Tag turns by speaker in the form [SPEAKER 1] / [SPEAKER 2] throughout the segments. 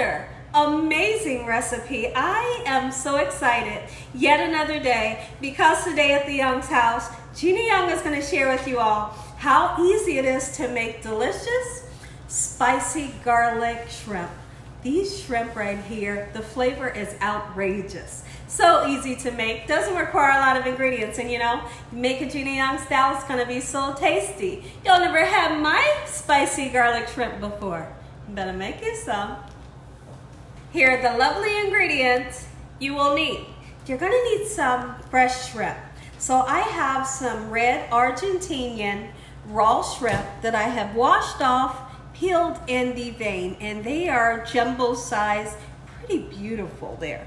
[SPEAKER 1] another amazing recipe. I am so excited. Yet another day, because today at the Young's house, Gina Young is going to share with you all how easy it is to make delicious, spicy garlic shrimp. These shrimp right here, the flavor is outrageous. So easy to make, doesn't require a lot of ingredients, and you know, you make a Gina Young style, it's gonna be so tasty. You'll never have my spicy garlic shrimp before. You better make you some. Here are the lovely ingredients you will need. You're gonna need some fresh shrimp. So I have some red Argentinian raw shrimp that I have washed off, peeled and deveined, and they are jumbo size, pretty beautiful there.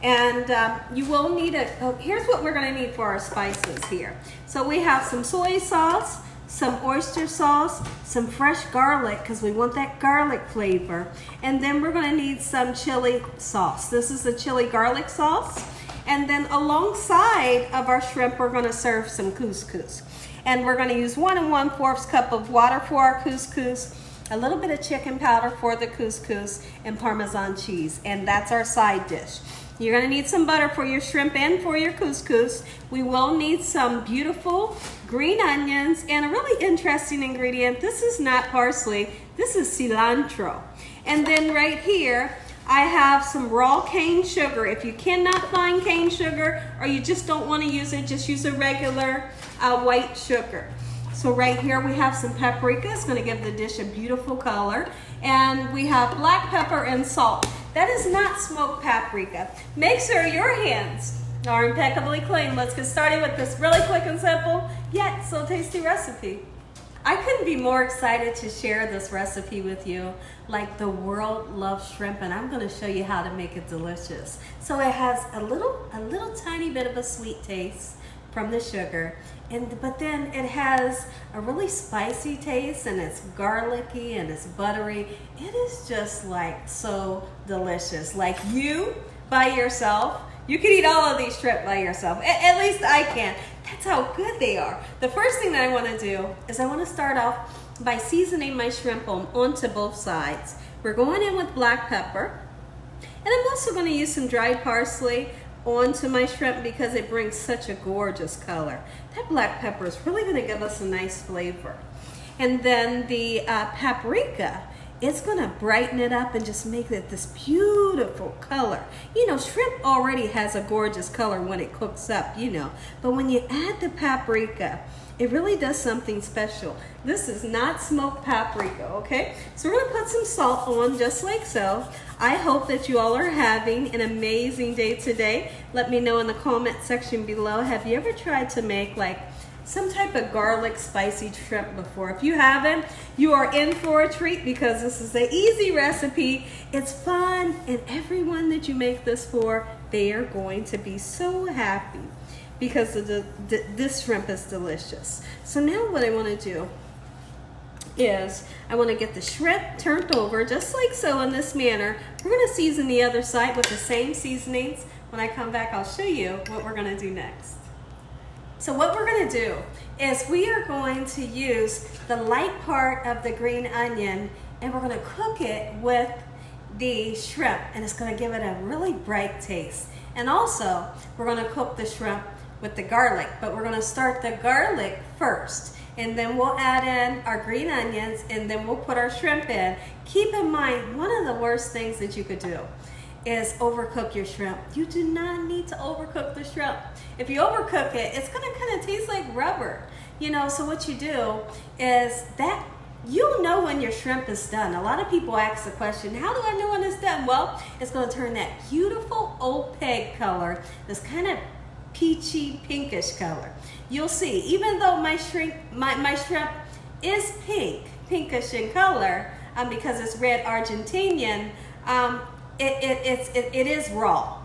[SPEAKER 1] And you will need here's what we're going to need for our spices here. So we have some soy sauce, some oyster sauce, some fresh garlic because we want that garlic flavor, and then we're going to need some chili sauce. This is the chili garlic sauce, and then alongside of our shrimp we're going to serve some couscous, and we're going to use 1 1/4 cup of water for our couscous, a little bit of chicken powder for the couscous, and Parmesan cheese, and that's our side dish. You're going to need some butter for your shrimp and for your couscous. We will need some beautiful green onions and a really interesting ingredient. This is not parsley, this is cilantro. And then right here, I have some raw cane sugar. If you cannot find cane sugar or you just don't want to use it, just use a regular white sugar. So right here we have some paprika. It's going to give the dish a beautiful color. And we have black pepper and salt. That is not smoked paprika. Make sure your hands are impeccably clean. Let's get started with this really quick and simple, yet so tasty recipe. I couldn't be more excited to share this recipe with you. Like, the world loves shrimp, and I'm going to show you how to make it delicious. So it has a little tiny bit of a sweet taste from the sugar, but then it has a really spicy taste, and it's garlicky and it's buttery. It is just like so delicious. Like, you by yourself, you can eat all of these shrimp by yourself. At least I can. That's how good they are. The first thing that I want to do is I want to start off by seasoning my shrimp onto both sides. We're going in with black pepper, and I'm also going to use some dried parsley onto my shrimp because it brings such a gorgeous color. That black pepper is really going to give us a nice flavor. And then the paprika, it's going to brighten it up and just make it this beautiful color. You know, shrimp already has a gorgeous color when it cooks up, you know, but when you add the paprika, it really does something special. This is not smoked paprika, okay? So we're gonna put some salt on just like so. I hope that you all are having an amazing day today. Let me know in the comment section below, have you ever tried to make like some type of garlic spicy shrimp before? If you haven't, you are in for a treat because this is an easy recipe. It's fun, and everyone that you make this for, they are going to be so happy because this shrimp is delicious. So now what I want to do is I want to get the shrimp turned over just like so in this manner. We're going to season the other side with the same seasonings. When I come back, I'll show you what we're going to do next. So what we're going to do is we are going to use the light part of the green onion, and we're going to cook it with the shrimp, and it's going to give it a really bright taste. And also we're going to cook the shrimp with the garlic, but we're going to start the garlic first, and then we'll add in our green onions, and then we'll put our shrimp in. Keep in mind, one of the worst things that you could do is overcook your shrimp. You do not need to overcook the shrimp. If you overcook it, it's going to kind of taste like rubber, you know. So what you do is that you'll know when your shrimp is done. A lot of people ask the question, how do I know when it's done? Well, it's going to turn that beautiful opaque color, this kind of peachy pinkish color. You'll see, even though my shrimp is pinkish in color, because it's red Argentinian, it is raw,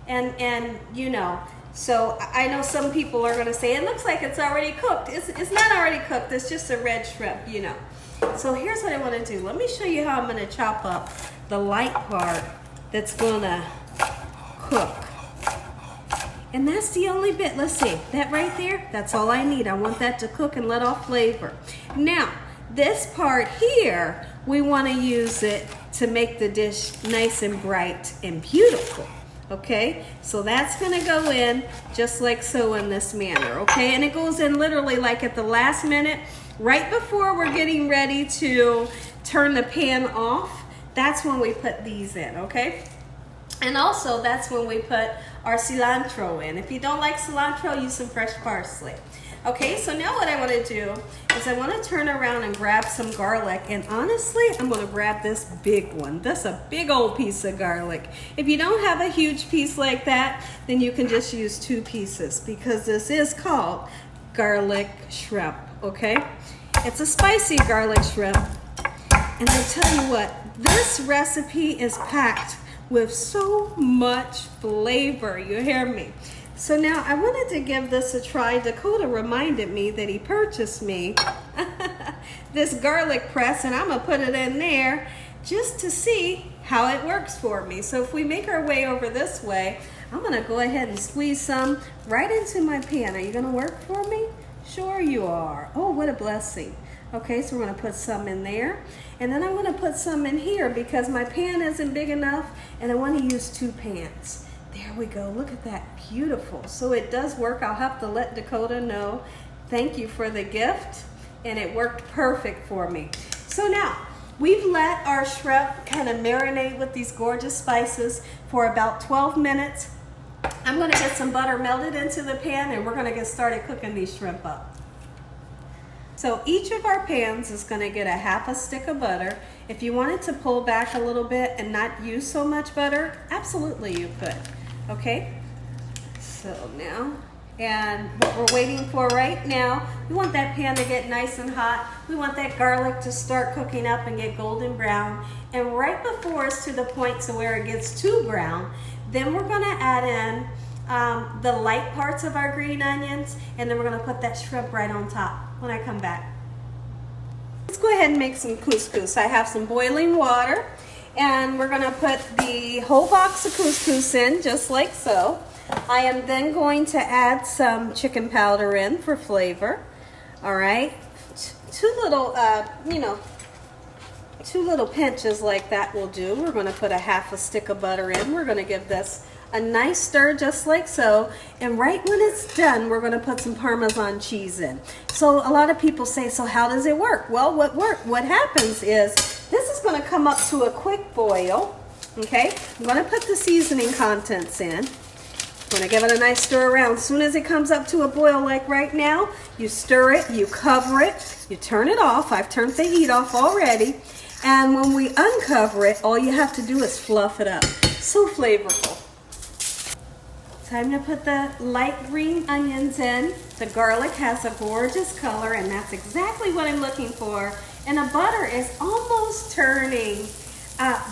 [SPEAKER 1] and you know. So I know some people are going to say it looks like it's already cooked. It's not already cooked. It's just a red shrimp, you know. So here's what I want to do. Let me show you how I'm going to chop up the light part that's going to cook. And that's the only bit. Let's see, that right there, that's all I need. I want that to cook and let off flavor. Now, this part here, we want to use it to make the dish nice and bright and beautiful. Okay, so that's gonna go in just like so in this manner, okay? And it goes in literally like at the last minute, right before we're getting ready to turn the pan off. That's when we put these in, okay? And also that's when we put our cilantro in. If you don't like cilantro, use some fresh parsley. Okay, so now what I want to do is I want to turn around and grab some garlic, and honestly, I'm going to grab this big one. That's a big old piece of garlic. If you don't have a huge piece like that, then you can just use 2 pieces, because this is called garlic shrimp, okay? It's a spicy garlic shrimp, and I tell you what, this recipe is packed with so much flavor, you hear me? So now I wanted to give this a try. Dakota reminded me that he purchased me this garlic press, and I'm gonna put it in there just to see how it works for me. So if we make our way over this way, I'm gonna go ahead and squeeze some right into my pan. Are you gonna work for me? Sure you are. Oh, what a blessing. Okay, so we're gonna put some in there, and then I'm gonna put some in here because my pan isn't big enough, and I wanna use 2 pans. There we go, look at that, beautiful. So it does work. I'll have to let Dakota know. Thank you for the gift, and it worked perfect for me. So now, we've let our shrimp kind of marinate with these gorgeous spices for about 12 minutes. I'm gonna get some butter melted into the pan, and we're gonna get started cooking these shrimp up. So each of our pans is gonna get a half a stick of butter. If you wanted to pull back a little bit and not use so much butter, absolutely you could. Okay, so now, and what we're waiting for right now, we want that pan to get nice and hot. We want that garlic to start cooking up and get golden brown. And right before it's to the point to where it gets too brown, then we're gonna add in the light parts of our green onions, and then we're gonna put that shrimp right on top when I come back. Let's go ahead and make some couscous. I have some boiling water, and we're gonna put the whole box of couscous in, just like so. I am then going to add some chicken powder in for flavor. All right, 2 little, 2 little pinches like that will do. We're gonna put a half a stick of butter in. We're gonna give this a nice stir, just like so. And right when it's done, we're gonna put some Parmesan cheese in. So a lot of people say, so how does it work? Well, what happens is, this is gonna come up to a quick boil, okay? I'm gonna put the seasoning contents in. I'm gonna give it a nice stir around. As soon as it comes up to a boil like right now, you stir it, you cover it, you turn it off. I've turned the heat off already. And when we uncover it, all you have to do is fluff it up. So flavorful. Time to put the light green onions in. The garlic has a gorgeous color, and that's exactly what I'm looking for. And the butter is almost turning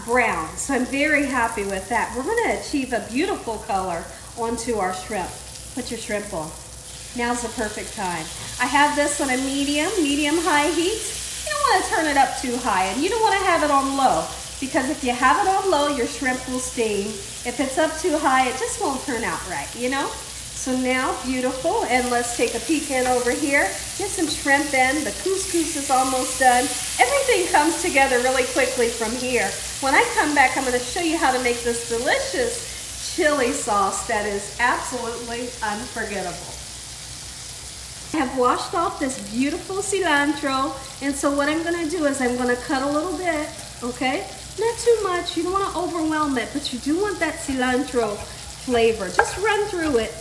[SPEAKER 1] brown, so I'm very happy with that. We're gonna achieve a beautiful color onto our shrimp. Put your shrimp on. Now's the perfect time. I have this on a medium-high heat. You don't wanna turn it up too high, and you don't wanna have it on low, because if you have it on low, your shrimp will steam. If it's up too high, it just won't turn out right, you know? So now, beautiful, and let's take a peek in over here. Get some shrimp in. The couscous is almost done. Everything comes together really quickly from here. When I come back, I'm gonna show you how to make this delicious chili sauce that is absolutely unforgettable. I have washed off this beautiful cilantro, and so what I'm gonna do is I'm gonna cut a little bit, okay? Not too much, you don't wanna overwhelm it, but you do want that cilantro flavor. Just run through it,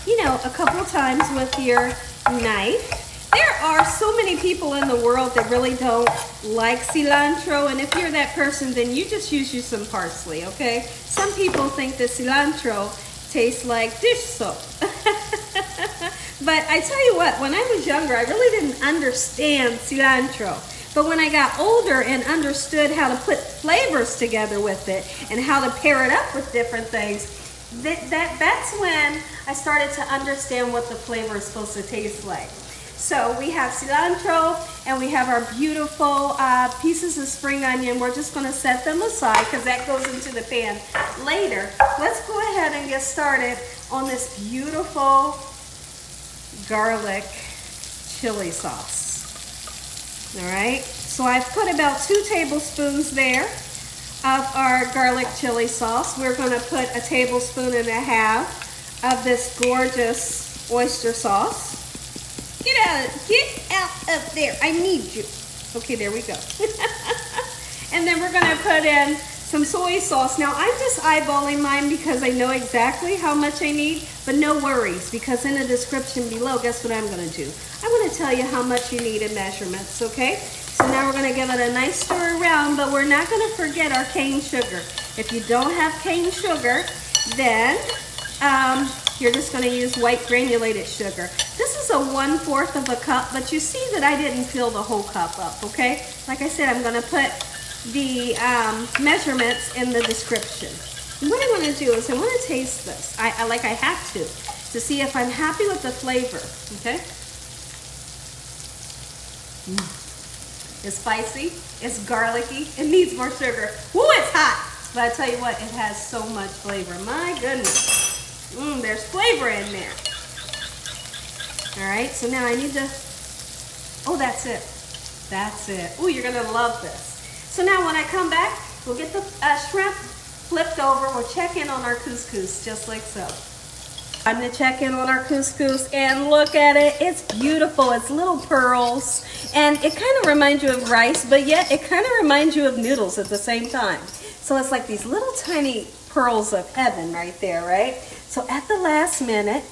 [SPEAKER 1] you know, a couple times with your knife. There are so many people in the world that really don't like cilantro, and if you're that person, then you just use you some parsley, okay? Some people think that cilantro tastes like dish soap. But I tell you what, when I was younger, I really didn't understand cilantro. But when I got older and understood how to put flavors together with it and how to pair it up with different things, that's when I started to understand what the flavor is supposed to taste like. So we have cilantro, and we have our beautiful pieces of spring onion. We're just gonna set them aside because that goes into the pan later. Let's go ahead and get started on this beautiful garlic chili sauce. All right, so I've put about 2 tablespoons there. garlic chili sauce. We're gonna put a tablespoon and a half of this gorgeous oyster sauce. Get out of there, I need you. Okay, there we go. And then we're gonna put in some soy sauce. Now I'm just eyeballing mine because I know exactly how much I need, but no worries, because in the description below, guess what I'm gonna do? I'm gonna tell you how much you need in measurements, okay? So now we're gonna give it a nice stir around, but we're not gonna forget our cane sugar. If you don't have cane sugar, then you're just gonna use white granulated sugar. This is a 1/4 of a cup, but you see that I didn't fill the whole cup up, okay? Like I said, I'm gonna put the measurements in the description. And what I want to do is I want to taste this. I have to see if I'm happy with the flavor. Okay. It's spicy. It's garlicky. It needs more sugar. Ooh, it's hot. But I tell you what, it has so much flavor. My goodness. There's flavor in there. All right. So now I need to. Oh, that's it. That's it. Ooh, you're gonna love this. So now when I come back, we'll get the shrimp flipped over. We'll check in on our couscous, just like so. I'm gonna check in on our couscous and look at it. It's beautiful, it's little pearls. And it kind of reminds you of rice, but yet it kind of reminds you of noodles at the same time. So it's like these little tiny pearls of heaven right there, right? So at the last minute,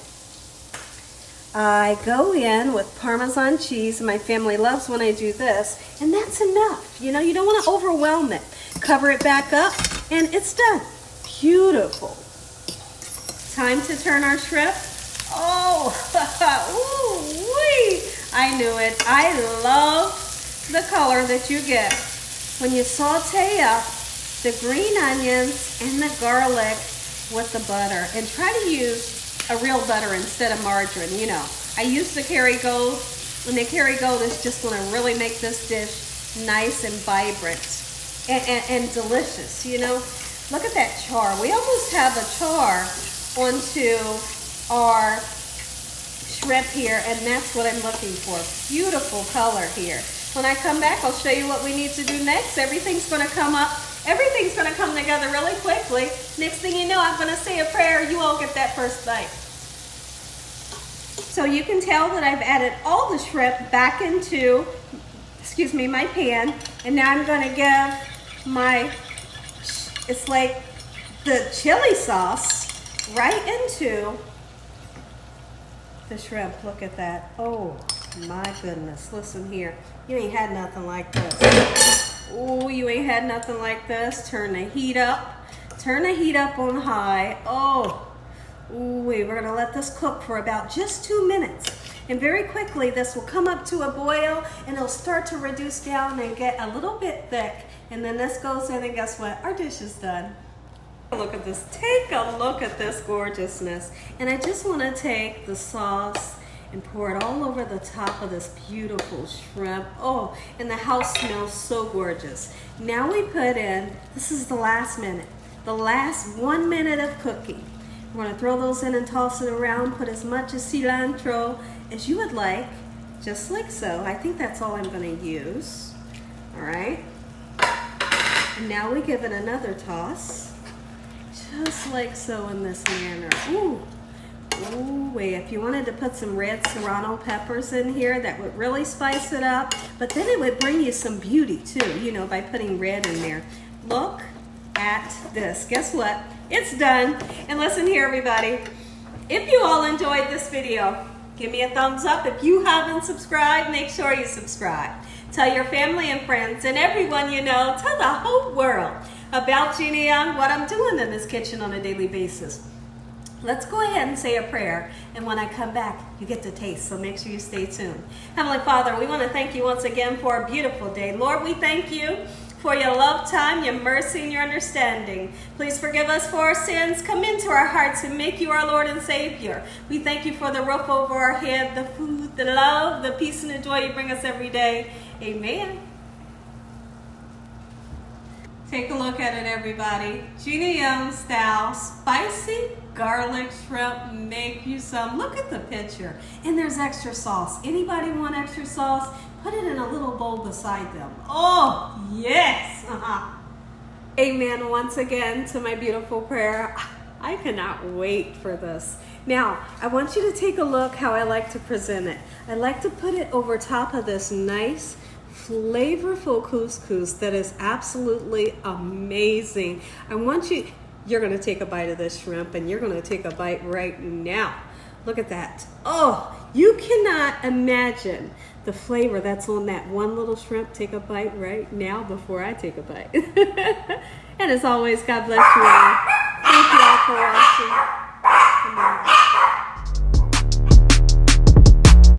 [SPEAKER 1] I go in with Parmesan cheese. My family loves when I do this, and that's enough. You know, you don't want to overwhelm it. Cover it back up, and it's done. Beautiful. Time to turn our shrimp. Oh, ooh-wee. I knew it. I love the color that you get when you saute up the green onions and the garlic with the butter. And try to use a real butter instead of margarine. You know, I use the Kerrygold, and the Kerrygold is just going to really make this dish nice and vibrant and delicious. You know, look at that char. We almost have a char onto our shrimp here, and that's what I'm looking for. Beautiful color here. When I come back, I'll show you what we need to do next. Everything's going to come up. Everything's going to come together really quickly. Next thing you know, I'm going to say a prayer. You all get that first bite. So you can tell that I've added all the shrimp back into, my pan. And now I'm going to give my, it's like the chili sauce right into the shrimp. Look at that. Oh my goodness. Listen here. You ain't had nothing like this. Oh, you ain't had nothing like this. Turn the heat up. Turn the heat up on high. Oh, ooh, we're going to let this cook for about just 2 minutes. And very quickly, this will come up to a boil, and it'll start to reduce down and get a little bit thick. And then this goes in, and guess what? Our dish is done. Look at this. Take a look at this gorgeousness. And I just want to take the sauce and pour it all over the top of this beautiful shrimp. Oh, and the house smells so gorgeous. Now we put in, this is the last minute, the last 1 minute of cooking. We're gonna throw those in and toss it around, put as much as cilantro as you would like, just like so. I think that's all I'm gonna use, all right? And now we give it another toss, just like so in this manner. Ooh. Ooh, wait, if you wanted to put some red serrano peppers in here, that would really spice it up. But then it would bring you some beauty too, you know, by putting red in there. Look at this. Guess what? It's done. And listen here, everybody. If you all enjoyed this video, give me a thumbs up. If you haven't subscribed, make sure you subscribe. Tell your family and friends and everyone you know, tell the whole world about Gina Young, what I'm doing in this kitchen on a daily basis. Let's go ahead and say a prayer, and when I come back, you get to taste, so make sure you stay tuned. Heavenly Father, we want to thank you once again for a beautiful day. Lord, we thank you for your love time, your mercy, and your understanding. Please forgive us for our sins. Come into our hearts and make you our Lord and Savior. We thank you for the roof over our head, the food, the love, the peace, and the joy you bring us every day. Amen. Take a look at it, everybody. Gina Young Style, spicy garlic shrimp. Make you some. Look at the picture. And there's extra sauce. Anybody want extra sauce? Put it in a little bowl beside them. Oh, yes. Amen once again to my beautiful prayer. I cannot wait for this. Now, I want you to take a look how I like to present it. I like to put it over top of this nice, flavorful couscous that is absolutely amazing. I want you're going to take a bite of this shrimp, and you're going to take a bite right now. Look at that. Oh, you cannot imagine the flavor that's on that one little shrimp. Take a bite right now before I take a bite. And as always, God bless you all. Thank you all for watching.